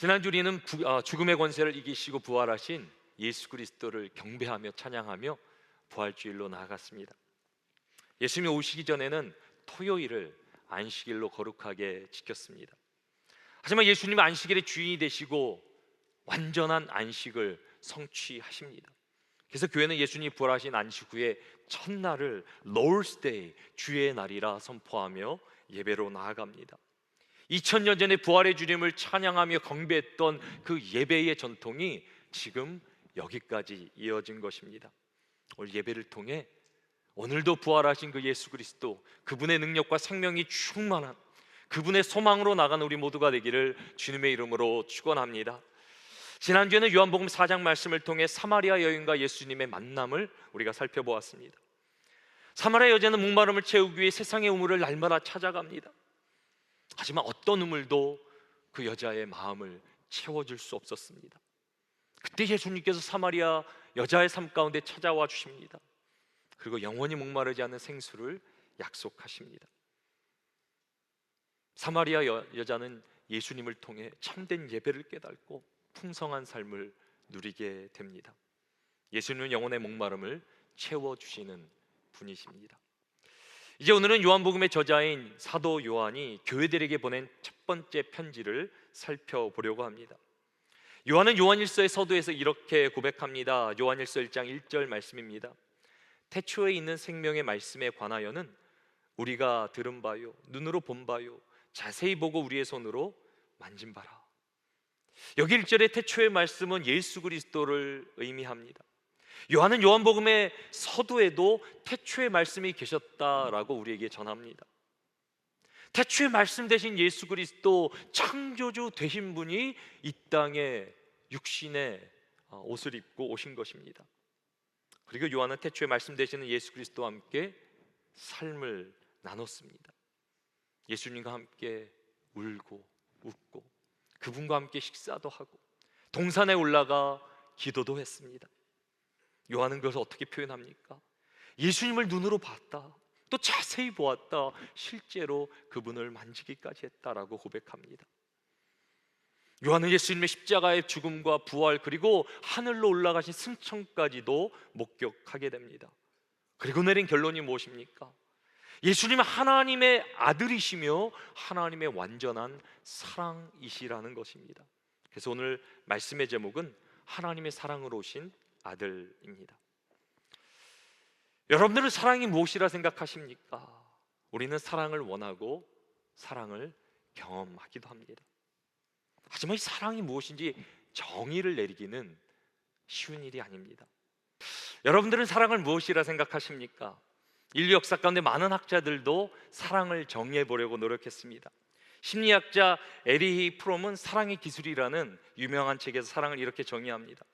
지난주 우리는 죽음의 권세를 이기시고 부활하신 예수 그리스도를 경배하며 찬양하며 부활주일로 나아갔습니다. 예수님이 오시기 전에는 토요일을 안식일로 거룩하게 지켰습니다. 하지만 예수님은 안식일의 주인이 되시고 완전한 안식을 성취하십니다. 그래서 교회는 예수님이 부활하신 안식 후에 첫날을 Lord's Day, 주의 날이라 선포하며 예배로 나아갑니다. 2000년 전에 부활의 주님을 찬양하며 경배했던 그 예배의 전통이 지금 여기까지 이어진 것입니다. 오늘 예배를 통해 오늘도 부활하신 그 예수 그리스도, 그분의 능력과 생명이 충만한 그분의 소망으로 나간 우리 모두가 되기를 주님의 이름으로 축원합니다. 지난주에는 요한복음 4장 말씀을 통해 사마리아 여인과 예수님의 만남을 우리가 살펴보았습니다. 사마리아 여자는 목마름을 채우기 위해 세상의 우물을 날마다 찾아갑니다. 하지만 어떤 우물도 그 여자의 마음을 채워줄 수 없었습니다. 그때 예수님께서 사마리아 여자의 삶 가운데 찾아와 주십니다. 그리고 영원히 목마르지 않는 생수를 약속하십니다. 사마리아 여자는 예수님을 통해 참된 예배를 깨닫고 풍성한 삶을 누리게 됩니다. 예수님은 영혼의 목마름을 채워주시는 분이십니다. 이제 오늘은 요한복음의 저자인 사도 요한이 교회들에게 보낸 첫 번째 편지를 살펴보려고 합니다. 요한은 요한일서의 서두에서 이렇게 고백합니다. 요한일서 1장 1절 말씀입니다. 태초에 있는 생명의 말씀에 관하여는 우리가 들은 바요, 눈으로 본 바요, 자세히 보고 우리의 손으로 만진 바라. 여기 1절의 태초의 말씀은 예수 그리스도를 의미합니다. 요한은 요한복음의 서두에도 태초의 말씀이 계셨다라고 우리에게 전합니다. 태초의 말씀 되신 예수 그리스도, 창조주 되신 분이 이 땅에 육신의 옷을 입고 오신 것입니다. 그리고 요한은 태초의 말씀 되시는 예수 그리스도와 함께 삶을 나눴습니다. 예수님과 함께 울고 웃고 그분과 함께 식사도 하고 동산에 올라가 기도도 했습니다. 요한은 그것을 어떻게 표현합니까? 예수님을 눈으로 봤다, 또 자세히 보았다, 실제로 그분을 만지기까지 했다라고 고백합니다. 요한은 예수님의 십자가의 죽음과 부활, 그리고 하늘로 올라가신 승천까지도 목격하게 됩니다. 그리고 내린 결론이 무엇입니까? 예수님은 하나님의 아들이시며 하나님의 완전한 사랑이시라는 것입니다. 그래서 오늘 말씀의 제목은 하나님의 사랑으로 오신 아들입니다. 여러분들은 사랑이 무엇이라 생각하십니까? 우리는 사랑을 원하고 사랑을 경험하기도 합니다. 하지만 이 사랑이 무엇인지 정의를 내리기는 쉬운 일이 아닙니다. 여러분들은 사랑을 무엇이라 생각하십니까? 인류 역사 가운데 많은 학자들도 사랑을 정의해 보려고 노력했습니다. 심리학자 에리히 프롬은 사랑의 기술이라는 유명한 책에서 사랑을 이렇게 정의합니다.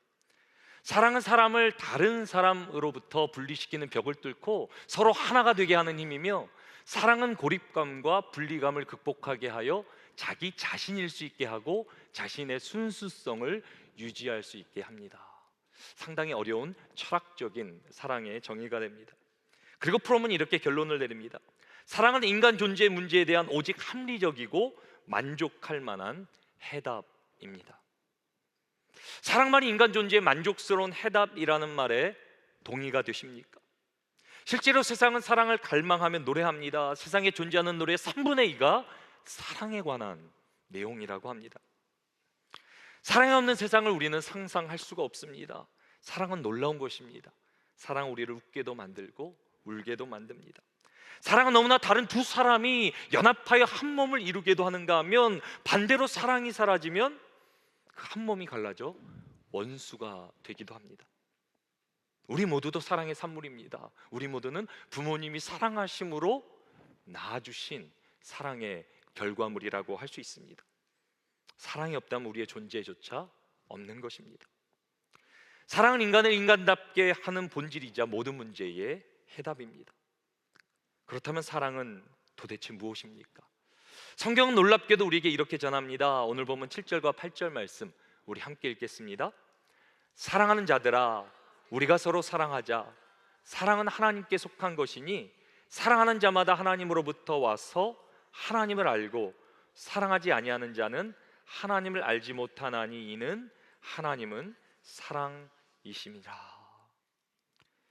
사랑은 사람을 다른 사람으로부터 분리시키는 벽을 뚫고 서로 하나가 되게 하는 힘이며, 사랑은 고립감과 분리감을 극복하게 하여 자기 자신일 수 있게 하고 자신의 순수성을 유지할 수 있게 합니다. 상당히 어려운 철학적인 사랑의 정의가 됩니다. 그리고 프롬은 이렇게 결론을 내립니다. 사랑은 인간 존재의 문제에 대한 오직 합리적이고 만족할 만한 해답입니다. 사랑만이 인간 존재의 만족스러운 해답이라는 말에 동의가 되십니까? 실제로 세상은 사랑을 갈망하며 노래합니다. 세상에 존재하는 노래의 3분의 2가 사랑에 관한 내용이라고 합니다. 사랑이 없는 세상을 우리는 상상할 수가 없습니다. 사랑은 놀라운 것입니다. 사랑은 우리를 웃게도 만들고 울게도 만듭니다. 사랑은 너무나 다른 두 사람이 연합하여 한 몸을 이루게도 하는가 하면, 반대로 사랑이 사라지면 그 한 몸이 갈라져 원수가 되기도 합니다. 우리 모두도 사랑의 산물입니다. 우리 모두는 부모님이 사랑하심으로 낳아주신 사랑의 결과물이라고 할 수 있습니다. 사랑이 없다면 우리의 존재조차 없는 것입니다. 사랑은 인간을 인간답게 하는 본질이자 모든 문제의 해답입니다. 그렇다면 사랑은 도대체 무엇입니까? 성경은 놀랍게도 우리에게 이렇게 전합니다. 오늘 보면 7절과 8절 말씀 우리 함께 읽겠습니다. 사랑하는 자들아, 우리가 서로 사랑하자. 사랑은 하나님께 속한 것이니 사랑하는 자마다 하나님으로부터 와서 하나님을 알고, 사랑하지 아니하는 자는 하나님을 알지 못하나니 이는 하나님은 사랑이심이라.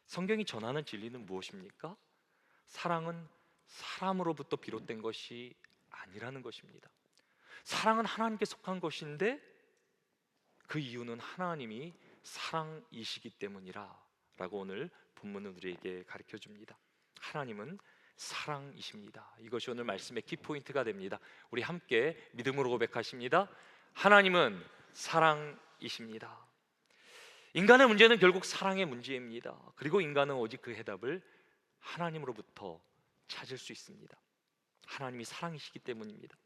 성경이 전하는 진리는 무엇입니까? 사랑은 사람으로부터 비롯된 것이 아니라는 것입니다. 사랑은 하나님께 속한 것인데 그 이유는 하나님이 사랑이시기 때문이라 라고 오늘 본문은 우리에게 가르쳐 줍니다. 하나님은 사랑이십니다. 이것이 오늘 말씀의 키포인트가 됩니다. 우리 함께 믿음으로 고백하십니다. 하나님은 사랑이십니다. 인간의 문제는 결국 사랑의 문제입니다. 그리고 인간은 오직 그 해답을 하나님으로부터 찾을 수 있습니다. 하나님이 사랑이시기 때문입니다.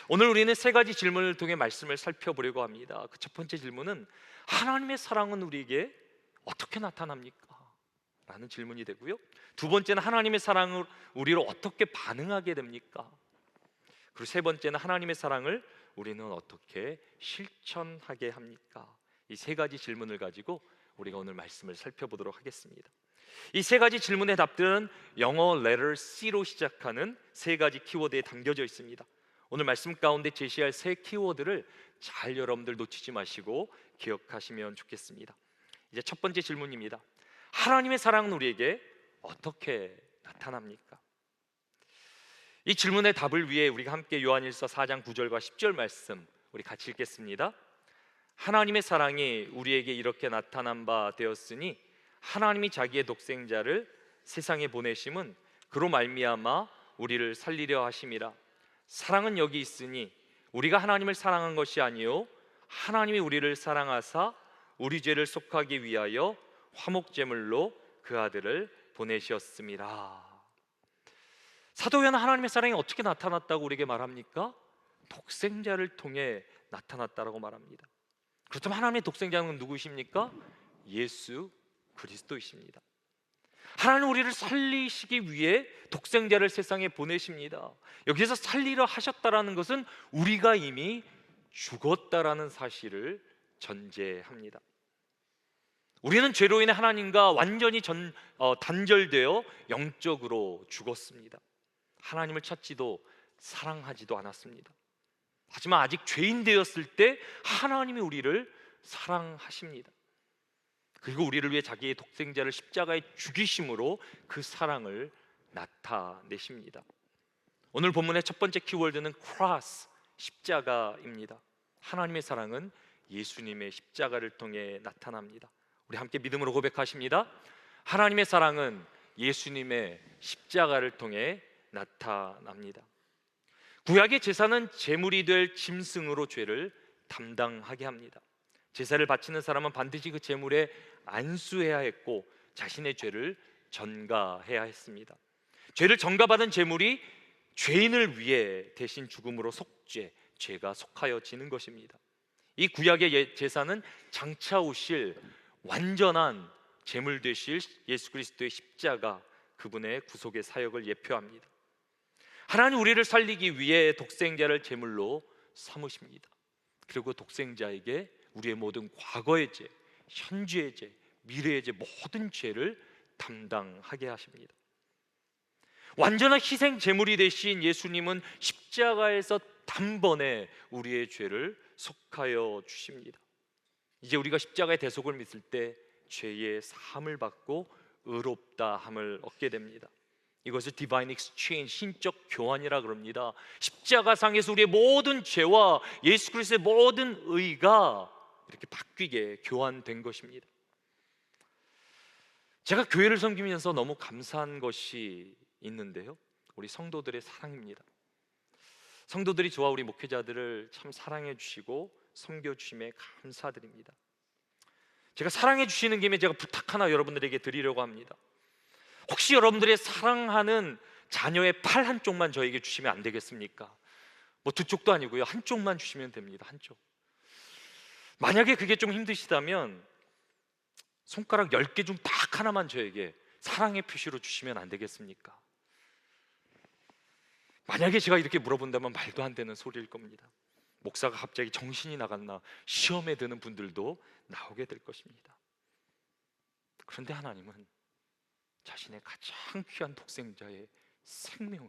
오늘 우리는 세 가지 질문을 통해 말씀을 살펴보려고 합니다. 그 첫 번째 질문은 하나님의 사랑은 우리에게 어떻게 나타납니까? 라는 질문이 되고요. 두 번째는 하나님의 사랑을 우리로 어떻게 반응하게 됩니까? 그리고 세 번째는 하나님의 사랑을 우리는 어떻게 실천하게 합니까? 이 세 가지 질문을 가지고 우리가 오늘 말씀을 살펴보도록 하겠습니다. 이 세 가지 질문의 답들은 영어 letter C로 시작하는 세 가지 키워드에 담겨져 있습니다. 오늘 말씀 가운데 제시할 세 키워드를 잘 여러분들 놓치지 마시고 기억하시면 좋겠습니다. 이제 첫 번째 질문입니다. 하나님의 사랑은 우리에게 어떻게 나타납니까? 이 질문의 답을 위해 우리가 함께 요한일서 4장 9절과 10절 말씀 우리 같이 읽겠습니다. 하나님의 사랑이 우리에게 이렇게 나타난 바 되었으니 하나님이 자기의 독생자를 세상에 보내심은 그로 말미암아 우리를 살리려 하심이라. 사랑은 여기 있으니 우리가 하나님을 사랑한 것이 아니요 하나님이 우리를 사랑하사 우리 죄를 속하기 위하여 화목제물로 그 아들을 보내셨습니다. 사도 요한은 하나님의 사랑이 어떻게 나타났다고 우리에게 말합니까? 독생자를 통해 나타났다라고 말합니다. 그렇다면 하나님의 독생자는 누구이십니까? 예수 그리스도이십니다. 하나님은 우리를 살리시기 위해 독생자를 세상에 보내십니다. 여기서 살리려 하셨다라는 것은 우리가 이미 죽었다라는 사실을 전제합니다. 우리는 죄로 인해 하나님과 완전히 단절되어 영적으로 죽었습니다. 하나님을 찾지도 사랑하지도 않았습니다. 하지만 아직 죄인 되었을 때 하나님이 우리를 사랑하십니다. 그리고 우리를 위해 자기의 독생자를 십자가에 죽이심으로 그 사랑을 나타내십니다. 오늘 본문의 첫 번째 키워드는 cross, 십자가입니다. 하나님의 사랑은 예수님의 십자가를 통해 나타납니다. 우리 함께 믿음으로 고백하십니다. 하나님의 사랑은 예수님의 십자가를 통해 나타납니다. 구약의 제사는 제물이 될 짐승으로 죄를 담당하게 합니다. 제사를 바치는 사람은 반드시 그 제물에 안수해야 했고 자신의 죄를 전가해야 했습니다. 죄를 전가받은 제물이 죄인을 위해 대신 죽음으로 속죄, 죄가 속하여지는 것입니다. 이 구약의 제사는 장차 오실 완전한 제물 되실 예수 그리스도의 십자가, 그분의 구속의 사역을 예표합니다. 하나님 우리를 살리기 위해 독생자를 제물로 삼으십니다. 그리고 독생자에게 우리의 모든 과거의 죄, 현재의 죄, 미래의 죄, 모든 죄를 담당하게 하십니다. 완전한 희생 제물이 되신 예수님은 십자가에서 단번에 우리의 죄를 속하여 주십니다. 이제 우리가 십자가의 대속을 믿을 때 죄의 사함을 받고 의롭다함을 얻게 됩니다. 이것을 Divine Exchange, 신적 교환이라 그럽니다. 십자가상에서 우리의 모든 죄와 예수 그리스도의 모든 의가 이렇게 바뀌게 교환된 것입니다. 제가 교회를 섬기면서 너무 감사한 것이 있는데요, 우리 성도들의 사랑입니다. 성도들이 저와 우리 목회자들을 참 사랑해 주시고 섬겨 주심에 감사드립니다. 제가 사랑해 주시는 김에 제가 부탁 하나 여러분들에게 드리려고 합니다. 혹시 여러분들의 사랑하는 자녀의 팔 한쪽만 저에게 주시면 안 되겠습니까? 뭐 두 쪽도 아니고요, 한쪽만 주시면 됩니다. 한쪽. 만약에 그게 좀 힘드시다면 손가락 10개 중 딱 하나만 저에게 사랑의 표시로 주시면 안 되겠습니까? 만약에 제가 이렇게 물어본다면 말도 안 되는 소리일 겁니다. 목사가 갑자기 정신이 나갔나 시험에 드는 분들도 나오게 될 것입니다. 그런데 하나님은 자신의 가장 귀한 독생자의 생명을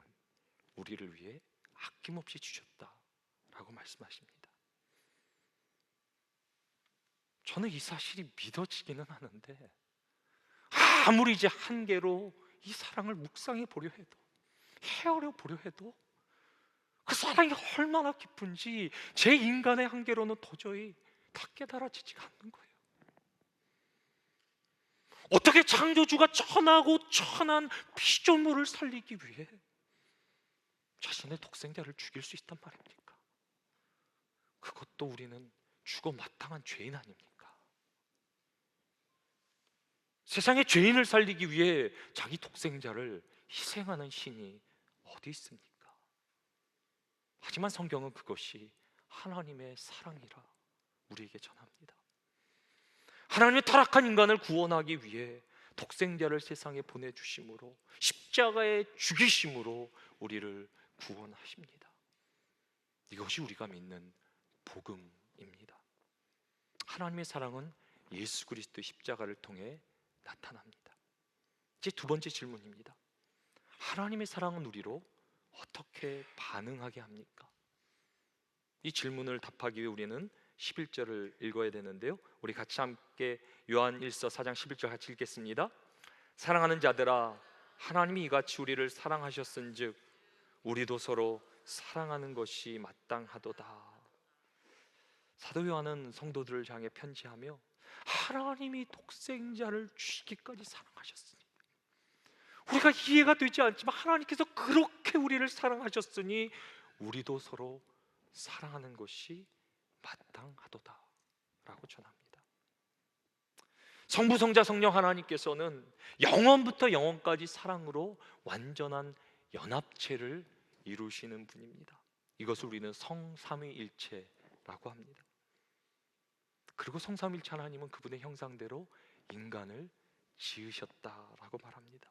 우리를 위해 아낌없이 주셨다라고 말씀하십니다. 저는 이 사실이 믿어지기는 하는데, 아무리 이제 한계로 이 사랑을 묵상해 보려 해도, 헤아려 보려 해도 그 사랑이 얼마나 깊은지 제 인간의 한계로는 도저히 다 깨달아지지가 않는 거예요. 어떻게 창조주가 천하고 천한 피조물을 살리기 위해 자신의 독생자를 죽일 수 있단 말입니까? 그것도 우리는 죽어 마땅한 죄인 아닙니까? 세상의 죄인을 살리기 위해 자기 독생자를 희생하는 신이 어디 있습니까? 하지만 성경은 그것이 하나님의 사랑이라 우리에게 전합니다. 하나님의 타락한 인간을 구원하기 위해 독생자를 세상에 보내주심으로, 십자가에 죽이심으로 우리를 구원하십니다. 이것이 우리가 믿는 복음입니다. 하나님의 사랑은 예수 그리스도의 십자가를 통해 나타납니다. 이제 두 번째 질문입니다. 하나님의 사랑은 우리로 어떻게 반응하게 합니까? 이 질문을 답하기 위해 우리는 11절을 읽어야 되는데요, 우리 같이 함께 요한 1서 4장 11절 같이 읽겠습니다. 사랑하는 자들아, 하나님이 이같이 우리를 사랑하셨은즉 우리도 서로 사랑하는 것이 마땅하도다. 사도 요한은 성도들을 향해 편지하며 하나님이 독생자를 주시기까지 사랑하셨으니, 우리가 이해가 되지 않지만 하나님께서 그렇게 우리를 사랑하셨으니 우리도 서로 사랑하는 것이 마땅하도다 라고 전합니다. 성부, 성자, 성령 하나님께서는 영원부터 영원까지 사랑으로 완전한 연합체를 이루시는 분입니다. 이것을 우리는 성삼위일체라고 합니다. 그리고 성삼위일체 하나님은 그분의 형상대로 인간을 지으셨다라고 말합니다.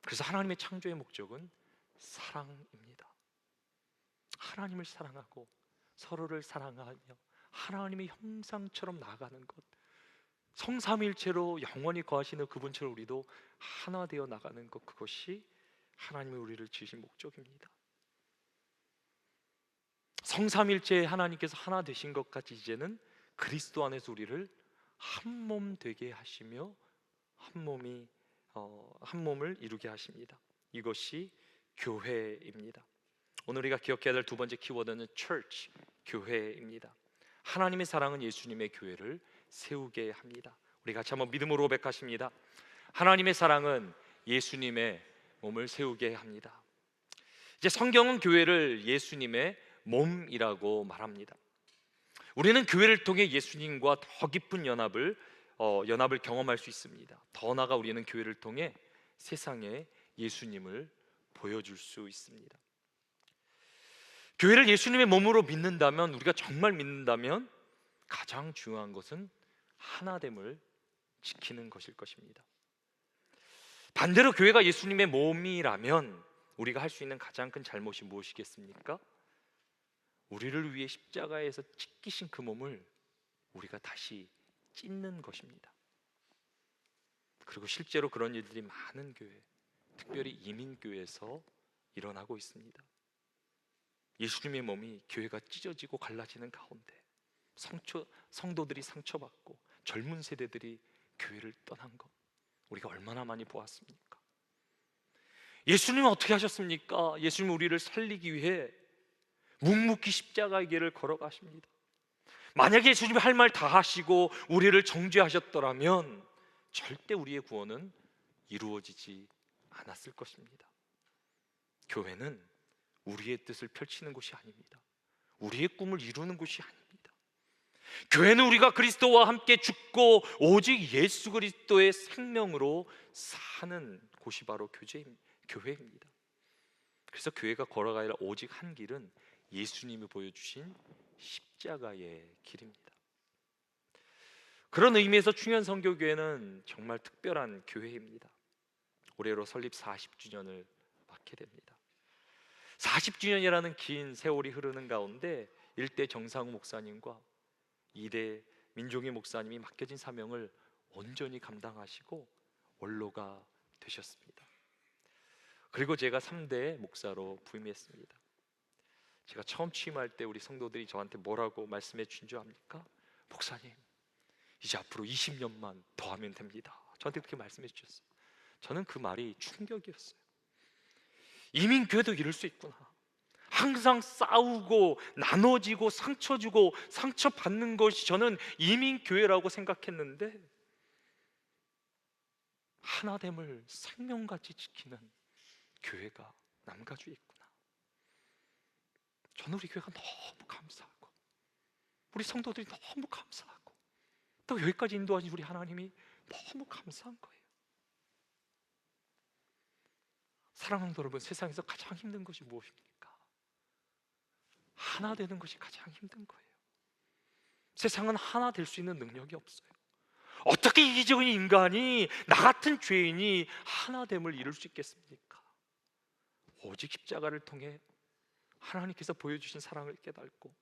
그래서 하나님의 창조의 목적은 사랑입니다. 하나님을 사랑하고 서로를 사랑하며 하나님의 형상처럼 나아가는 것, 성삼일체로 영원히 거하시는 그분처럼 우리도 하나 되어 나가는 것, 그것이 하나님이 우리를 지으신 목적입니다. 성삼일체 하나님께서 하나 되신 것 같이 이제는 그리스도 안에서 우리를 한 몸 되게 하시며 한 몸을 이루게 하십니다. 이것이 교회입니다. 오늘 우리가 기억해야 될 두 번째 키워드는 church, 교회입니다. 하나님의 사랑은 예수님의 교회를 세우게 합니다. 우리 같이 한번 믿음으로 고백하십니다. 하나님의 사랑은 예수님의 몸을 세우게 합니다. 이제 성경은 교회를 예수님의 몸이라고 말합니다. 우리는 교회를 통해 예수님과 더 깊은 연합을 경험할 수 있습니다. 더 나아가 우리는 교회를 통해 세상에 예수님을 보여줄 수 있습니다. 교회를 예수님의 몸으로 믿는다면, 우리가 정말 믿는다면 가장 중요한 것은 하나됨을 지키는 것일 것입니다. 반대로 교회가 예수님의 몸이라면 우리가 할 수 있는 가장 큰 잘못이 무엇이겠습니까? 우리를 위해 십자가에서 찢기신 그 몸을 우리가 다시 찢는 것입니다. 그리고 실제로 그런 일들이 많은 교회, 특별히 이민교회에서 일어나고 있습니다. 예수님의 몸이 교회가 찢어지고 갈라지는 가운데 성도들이 상처받고 젊은 세대들이 교회를 떠난 것, 우리가 얼마나 많이 보았습니까? 예수님은 어떻게 하셨습니까? 예수님은 우리를 살리기 위해 묵묵히 십자가의 길을 걸어가십니다. 만약에 예수님이 할 말 다 하시고 우리를 정죄하셨더라면 절대 우리의 구원은 이루어지지 않았을 것입니다. 교회는 우리의 뜻을 펼치는 곳이 아닙니다. 우리의 꿈을 이루는 곳이 아닙니다. 교회는 우리가 그리스도와 함께 죽고 오직 예수 그리스도의 생명으로 사는 곳이 바로 교회입니다. 그래서 교회가 걸어가야 할 오직 한 길은 예수님이 보여주신 십자가의 길입니다. 그런 의미에서 충현선교교회는 정말 특별한 교회입니다. 올해로 설립 40주년을 맞게 됩니다. 40주년이라는 긴 세월이 흐르는 가운데 1대 정상우 목사님과 2대 민종희 목사님이 맡겨진 사명을 온전히 감당하시고 원로가 되셨습니다. 그리고 제가 3대 목사로 부임했습니다. 제가 처음 취임할 때 우리 성도들이 저한테 뭐라고 말씀해 주신 줄 압니까? 목사님, 이제 앞으로 20년만 더 하면 됩니다. 저한테 그렇게 말씀해 주셨어요. 저는 그 말이 충격이었어요. 이민교회도 이럴 수 있구나. 항상 싸우고 나눠지고 상처 주고 상처받는 것이 저는 이민교회라고 생각했는데, 하나됨을 생명같이 지키는 교회가 남가주에 있구나. 저는 우리 교회가 너무 감사하고, 우리 성도들이 너무 감사하고, 또 여기까지 인도하신 우리 하나님이 너무 감사한 거예요. 사랑하는 여러분, 세상에서 가장 힘든 것이 무엇입니까? 하나 되는 것이 가장 힘든 거예요. 세상은 하나 될 수 있는 능력이 없어요. 어떻게 이기적인 인간이, 나 같은 죄인이 하나됨을 이룰 수 있겠습니까? 오직 십자가를 통해 하나님께서 보여주신 사랑을 깨닫고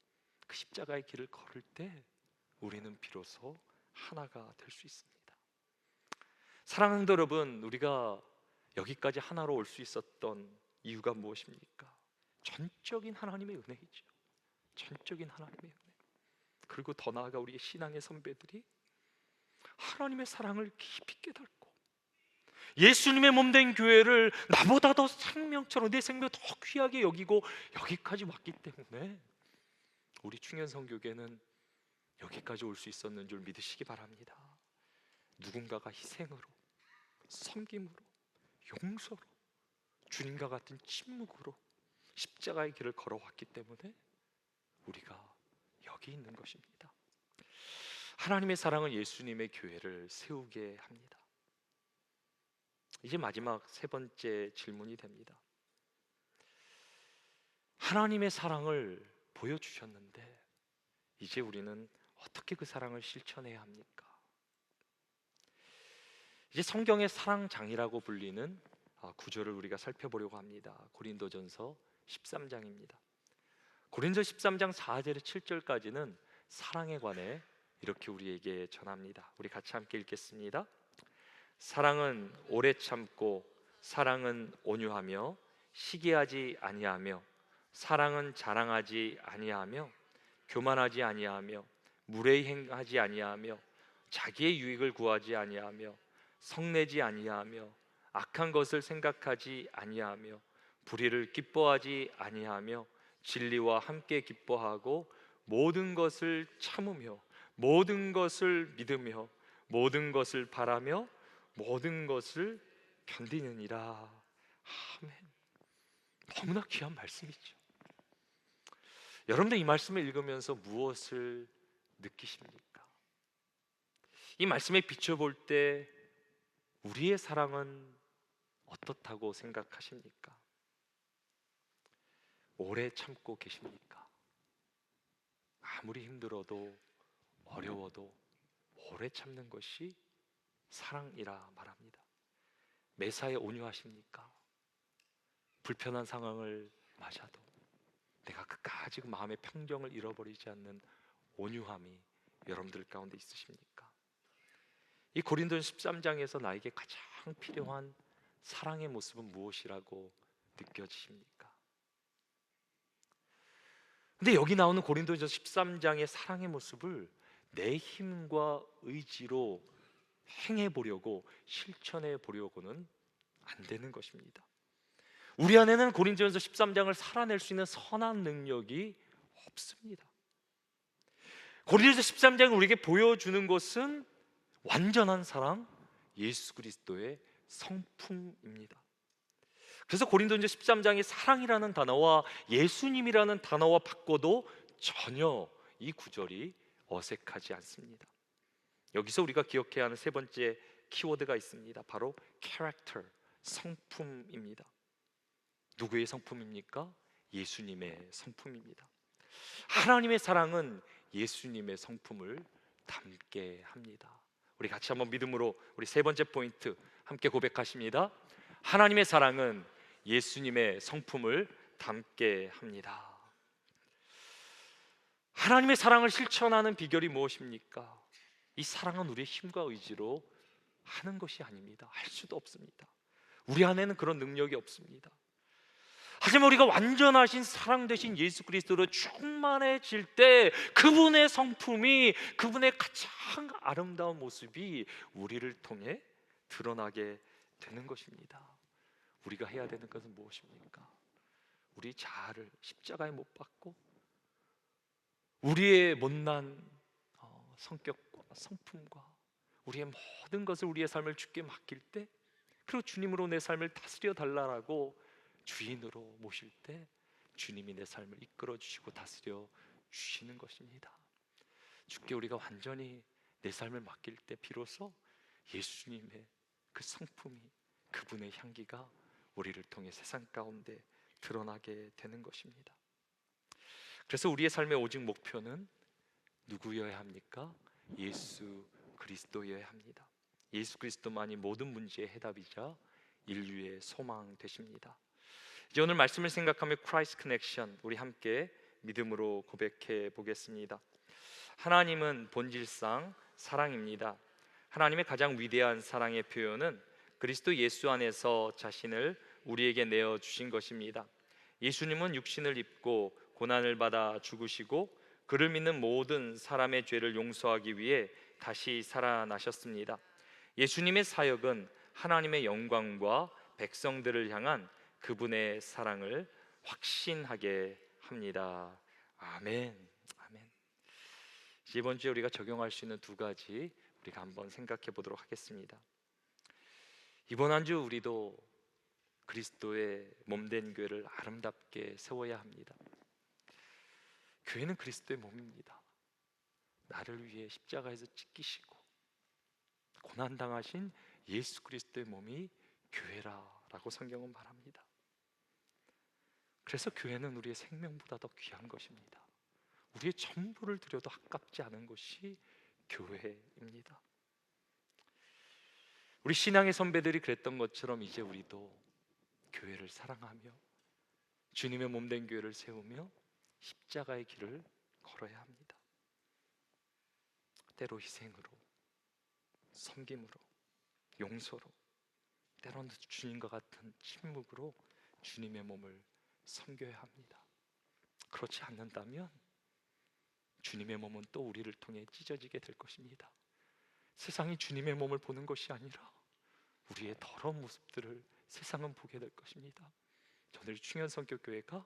그 십자가의 길을 걸을 때 우리는 비로소 하나가 될 수 있습니다. 사랑하는 여러분, 우리가 여기까지 하나로 올 수 있었던 이유가 무엇입니까? 전적인 하나님의 은혜이죠. 전적인 하나님의 은혜. 그리고 더 나아가 우리의 신앙의 선배들이 하나님의 사랑을 깊이 깨닫고 예수님의 몸된 교회를 나보다 더 생명처럼, 내 생명 더 귀하게 여기고 여기까지 왔기 때문에 우리 충현성교계는 여기까지 올 수 있었는 줄 믿으시기 바랍니다. 누군가가 희생으로, 섬김으로, 용서로, 주님과 같은 침묵으로 십자가의 길을 걸어왔기 때문에 우리가 여기 있는 것입니다. 하나님의 사랑은 예수님의 교회를 세우게 합니다. 이제 마지막 세 번째 질문이 됩니다. 하나님의 사랑을 보여주셨는데 이제 우리는 어떻게 그 사랑을 실천해야 합니까? 이제 성경의 사랑장이라고 불리는 구절을 우리가 살펴보려고 합니다. 고린도전서 13장입니다. 고린도전서 13장 4절에 7절까지는 사랑에 관해 이렇게 우리에게 전합니다. 우리 같이 함께 읽겠습니다. 사랑은 오래 참고, 사랑은 온유하며 시기하지 아니하며, 사랑은 자랑하지 아니하며 교만하지 아니하며 무례히 행하지 아니하며 자기의 유익을 구하지 아니하며 성내지 아니하며 악한 것을 생각하지 아니하며 불의를 기뻐하지 아니하며 진리와 함께 기뻐하고 모든 것을 참으며 모든 것을 믿으며 모든 것을 바라며 모든 것을 견디느니라. 아멘. 너무나 귀한 말씀이죠. 여러분들 이 말씀을 읽으면서 무엇을 느끼십니까? 이 말씀에 비춰볼 때 우리의 사랑은 어떻다고 생각하십니까? 오래 참고 계십니까? 아무리 힘들어도 어려워도 오래 참는 것이 사랑이라 말합니다. 매사에 온유하십니까? 불편한 상황을 맞아도 내가 끝까지 그 마음의 평정을 잃어버리지 않는 온유함이 여러분들 가운데 있으십니까? 이 고린도전서 13장에서 나에게 가장 필요한 사랑의 모습은 무엇이라고 느껴지십니까? 근데 여기 나오는 고린도전서 13장의 사랑의 모습을 내 힘과 의지로 행해보려고, 실천해 보려고는 안 되는 것입니다. 우리 안에는 고린도전서 13장을 살아낼 수 있는 선한 능력이 없습니다. 고린도전서 13장이 우리에게 보여주는 것은 완전한 사랑, 예수 그리스도의 성품입니다. 그래서 고린도전서 13장의 사랑이라는 단어와 예수님이라는 단어와 바꿔도 전혀 이 구절이 어색하지 않습니다. 여기서 우리가 기억해야 하는 세 번째 키워드가 있습니다. 바로 character, 성품입니다. 누구의 성품입니까? 예수님의 성품입니다. 하나님의 사랑은 예수님의 성품을 담게 합니다. 우리 같이 한번 믿음으로 우리 세 번째 포인트 함께 고백하십니다. 하나님의 사랑은 예수님의 성품을 담게 합니다. 하나님의 사랑을 실천하는 비결이 무엇입니까? 이 사랑은 우리의 힘과 의지로 하는 것이 아닙니다. 할 수도 없습니다. 우리 안에는 그런 능력이 없습니다. 하지만 우리가 완전하신 사랑 되신 예수 그리스도로 충만해질 때 그분의 성품이, 그분의 가장 아름다운 모습이 우리를 통해 드러나게 되는 것입니다. 우리가 해야 되는 것은 무엇입니까? 우리 자아를 십자가에 못 박고 우리의 못난 성격과 성품과 우리의 모든 것을, 우리의 삶을 주께 맡길 때, 그리고 주님으로 내 삶을 다스려 달라고 주인으로 모실 때 주님이 내 삶을 이끌어 주시고 다스려 주시는 것입니다. 주께 우리가 완전히 내 삶을 맡길 때 비로소 예수님의 그 성품이, 그분의 향기가 우리를 통해 세상 가운데 드러나게 되는 것입니다. 그래서 우리의 삶의 오직 목표는 누구여야 합니까? 예수 그리스도여야 합니다. 예수 그리스도만이 모든 문제의 해답이자 인류의 소망 되십니다. 이제 오늘 말씀을 생각하며 크라이스트 커넥션, 우리 함께 믿음으로 고백해 보겠습니다. 하나님은 본질상 사랑입니다. 하나님의 가장 위대한 사랑의 표현은 그리스도 예수 안에서 자신을 우리에게 내어 주신 것입니다. 예수님은 육신을 입고 고난을 받아 죽으시고 그를 믿는 모든 사람의 죄를 용서하기 위해 다시 살아나셨습니다. 예수님의 사역은 하나님의 영광과 백성들을 향한 그분의 사랑을 확신하게 합니다. 아멘. 아멘. 이번 주에 우리가 적용할 수 있는 두 가지 우리가 한번 생각해 보도록 하겠습니다. 이번 한 주 우리도 그리스도의 몸된 교회를 아름답게 세워야 합니다. 교회는 그리스도의 몸입니다. 나를 위해 십자가에서 찢기시고 고난당하신 예수 그리스도의 몸이 교회라라고 성경은 말합니다. 그래서 교회는 우리의 생명보다 더 귀한 것입니다. 우리의 전부를 드려도 아깝지 않은 것이 교회입니다. 우리 신앙의 선배들이 그랬던 것처럼 이제 우리도 교회를 사랑하며 주님의 몸된 교회를 세우며 십자가의 길을 걸어야 합니다. 때로 희생으로, 섬김으로, 용서로, 때로는 주님과 같은 침묵으로 주님의 몸을 섬겨야 합니다. 그렇지 않는다면 주님의 몸은 또 우리를 통해 찢어지게 될 것입니다. 세상이 주님의 몸을 보는 것이 아니라 우리의 더러운 모습들을 세상은 보게 될 것입니다. 저는 충현성교교회가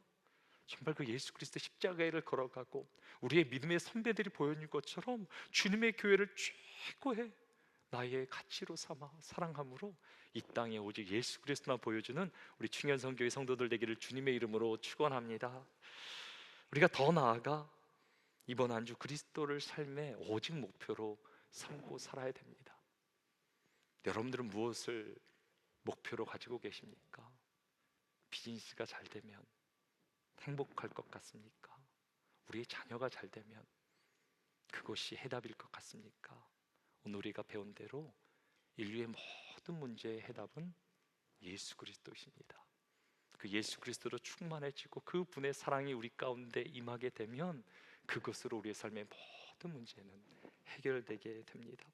정말 그 예수 그리스도 십자가를 걸어가고 우리의 믿음의 선배들이 보여준 것처럼 주님의 교회를 최고의 나의 가치로 삼아 사랑함으로 이 땅에 오직 예수 그리스도만 보여주는 우리 충현성교회 성도들 되기를 주님의 이름으로 축원합니다. 우리가 더 나아가 이번 한 주 그리스도를 삶의 오직 목표로 삼고 살아야 됩니다. 여러분들은 무엇을 목표로 가지고 계십니까? 비즈니스가 잘 되면 행복할 것 같습니까? 우리의 자녀가 잘 되면 그것이 해답일 것 같습니까? 오늘 우리가 배운 대로 인류의 모든 문제의 해답은 예수 그리스도이십니다. 그 예수 그리스도로 충만해지고 그분의 사랑이 우리 가운데 임하게 되면 그것으로 우리의 삶의 모든 문제는 해결되게 됩니다.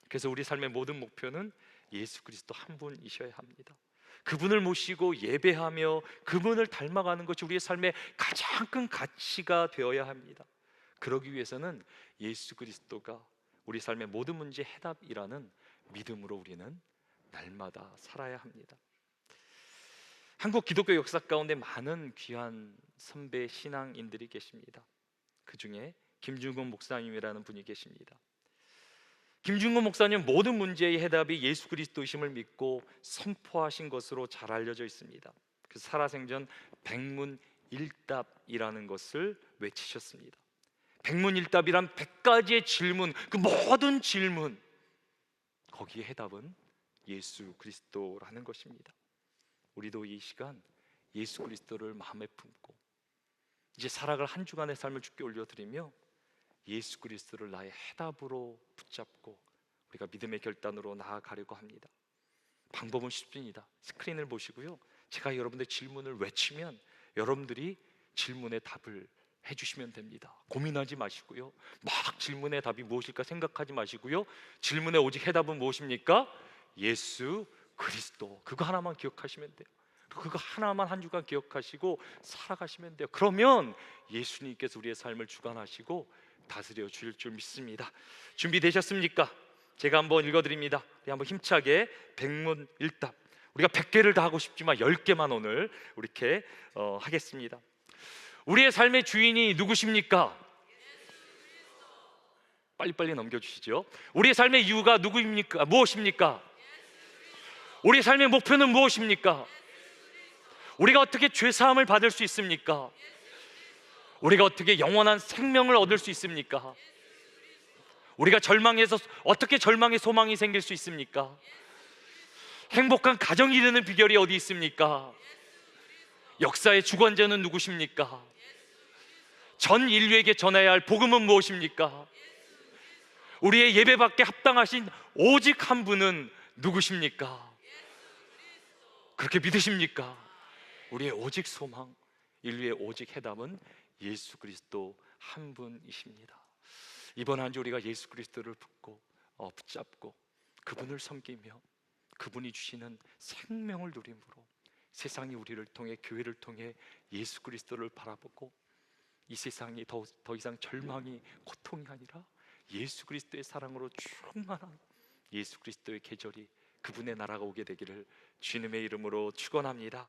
그래서 우리 삶의 모든 목표는 예수 그리스도 한 분이셔야 합니다. 그분을 모시고 예배하며 그분을 닮아가는 것이 우리의 삶의 가장 큰 가치가 되어야 합니다. 그러기 위해서는 예수 그리스도가 우리 삶의 모든 문제의 해답이라는 믿음으로 우리는 날마다 살아야 합니다. 한국 기독교 역사 가운데 많은 귀한 선배 신앙인들이 계십니다. 그 중에 김중건 목사님이라는 분이 계십니다. 김중건 목사님 모든 문제의 해답이 예수 그리스도이심을 믿고 선포하신 것으로 잘 알려져 있습니다. 그 살아생전 백문일답이라는 것을 외치셨습니다. 백문일답이란 100가지의 질문, 그 모든 질문, 거기에 해답은 예수 그리스도라는 것입니다. 우리도 이 시간 예수 그리스도를 마음에 품고 이제 살아갈 한 주간의 삶을 주께 올려드리며 예수 그리스도를 나의 해답으로 붙잡고 우리가 믿음의 결단으로 나아가려고 합니다. 방법은 쉽습니다. 스크린을 보시고요, 제가 여러분들 질문을 외치면 여러분들이 질문의 답을 해주시면 됩니다. 고민하지 마시고요, 막 질문의 답이 무엇일까 생각하지 마시고요, 질문의 오직 해답은 무엇입니까? 예수 그리스도, 그거 하나만 기억하시면 돼요. 그거 하나만 한 주간 기억하시고 살아가시면 돼요. 그러면 예수님께서 우리의 삶을 주관하시고 다스려 주실 줄 믿습니다. 준비되셨습니까? 제가 한번 읽어드립니다. 우리 한번 힘차게 백문일답. 우리가 100개를 다 하고 싶지만 10개만 오늘 이렇게 하겠습니다. 우리의 삶의 주인이 누구십니까? 빨리빨리 넘겨주시죠. 우리의 삶의 이유가 누구입니까? 무엇입니까? 우리의 삶의 목표는 무엇입니까? 우리가 어떻게 죄사함을 받을 수 있습니까? 우리가 어떻게 영원한 생명을 얻을 수 있습니까? 우리가 절망해서 어떻게 절망의 소망이 생길 수 있습니까? 행복한 가정이 되는 비결이 어디 있습니까? 역사의 주관자는 누구십니까? 전 인류에게 전해야 할 복음은 무엇입니까? 우리의 예배받게 합당하신 오직 한 분은 누구십니까? 그렇게 믿으십니까? 우리의 오직 소망, 인류의 오직 해답은 예수 그리스도 한 분이십니다. 이번 한 주 우리가 예수 그리스도를 붙잡고 그분을 섬기며 그분이 주시는 생명을 누림으로 세상이 우리를 통해, 교회를 통해 예수 그리스도를 바라보고 이 세상이 더 이상 절망이, 고통이 아니라 예수 그리스도의 사랑으로 충만한 예수 그리스도의 계절이, 그분의 나라가 오게 되기를 주님의 이름으로 축원합니다.